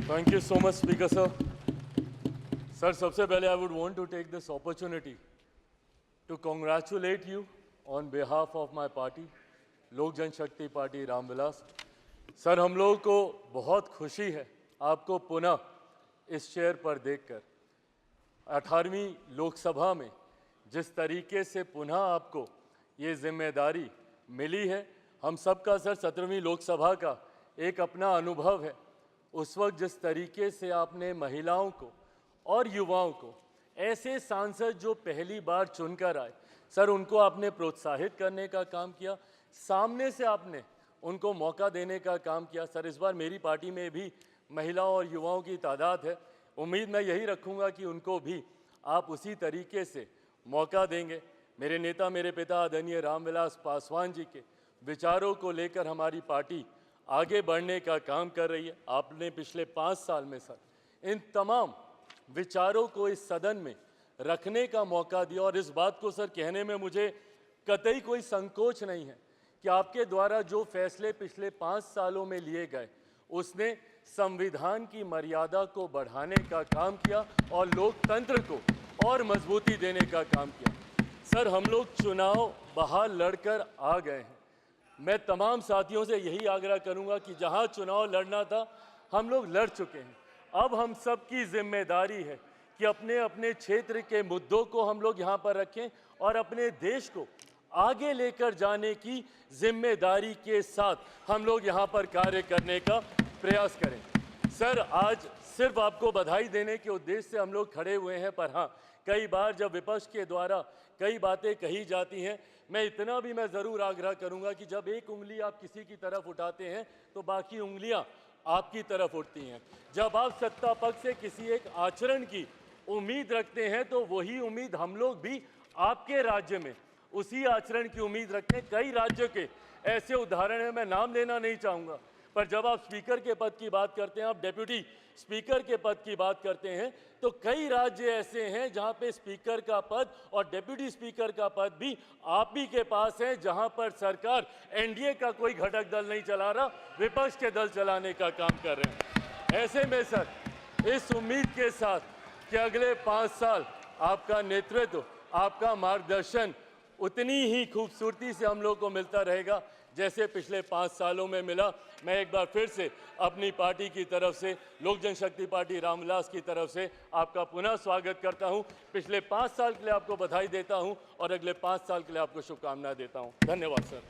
Thank you so much, Speaker sir. Sir, सबसे पहले I would want to take this opportunity to congratulate you on behalf of my party, लोक जनशक्ति party Ramvilas. Sir, हम लोगों को बहुत खुशी है आपको पुनः इस चेयर पर देखकर। 18वीं लोकसभा में जिस तरीके से पुनः आपको ये जिम्मेदारी मिली है, हम सबका सर 17वीं लोकसभा का एक अपना अनुभव है। उस वक्त जिस तरीके से आपने महिलाओं को और युवाओं को, ऐसे सांसद जो पहली बार चुनकर आए, सर उनको आपने प्रोत्साहित करने का काम किया, सामने से आपने उनको मौका देने का काम किया। सर, इस बार मेरी पार्टी में भी महिलाओं और युवाओं की तादाद है। उम्मीद मैं यही रखूंगा कि उनको भी आप उसी तरीके से मौका देंगे। मेरे नेता, मेरे पिता आदरणीय रामविलास पासवान जी के विचारों को लेकर हमारी पार्टी आगे बढ़ने का काम कर रही है। आपने पिछले 5 साल में सर इन तमाम विचारों को इस सदन में रखने का मौका दिया और इस बात को सर कहने में मुझे कतई कोई संकोच नहीं है कि आपके द्वारा जो फैसले पिछले 5 सालों में लिए गए, उसने संविधान की मर्यादा को बढ़ाने का काम किया और लोकतंत्र को और मजबूती देने का काम किया। सर, हम लोग चुनाव बाहर लड़कर आ गए हैं। मैं तमाम साथियों से यही आग्रह करूंगा कि जहां चुनाव लड़ना था, हम लोग लड़ चुके हैं। अब हम सब की जिम्मेदारी है कि अपने अपने क्षेत्र के मुद्दों को हम लोग यहाँ पर रखें और अपने देश को आगे लेकर जाने की जिम्मेदारी के साथ हम लोग यहाँ पर कार्य करने का प्रयास करें। सर, आज सिर्फ आपको बधाई देने के उद्देश्य से हम लोग खड़े हुए हैं, पर हाँ, कई बार जब विपक्ष के द्वारा कई बातें कही जाती हैं, मैं इतना भी मैं ज़रूर आग्रह करूंगा कि जब एक उंगली आप किसी की तरफ उठाते हैं तो बाकी उंगलियां आपकी तरफ उठती हैं। जब आप सत्ता पक्ष से किसी एक आचरण की उम्मीद रखते हैं तो वही उम्मीद हम लोग भी आपके राज्य में उसी आचरण की उम्मीद रखते हैं। कई राज्यों के ऐसे उदाहरण हैं, मैं नाम लेना नहीं चाहूँगा, पर जब आप स्पीकर के पद की बात करते हैं, आप डेप्यूटी स्पीकर के पद की बात करते हैं, तो कई राज्य ऐसे हैं जहां पे स्पीकर का पद और डेप्यूटी स्पीकर का पद भी आप ही के पास है, जहां पर सरकार एनडीए का कोई घटक दल नहीं चला रहा, विपक्ष के दल चलाने का काम कर रहे हैं। ऐसे में सर, इस उम्मीद के साथ कि अगले 5 साल आपका नेतृत्व, आपका मार्गदर्शन उतनी ही खूबसूरती से हम लोग को मिलता रहेगा जैसे पिछले 5 सालों में मिला। मैं एक बार फिर से अपनी पार्टी की तरफ से, लोक जनशक्ति पार्टी रामविलास की तरफ से आपका पुनः स्वागत करता हूं। पिछले 5 साल के लिए आपको बधाई देता हूं और अगले 5 साल के लिए आपको शुभकामनाएं देता हूं। धन्यवाद सर।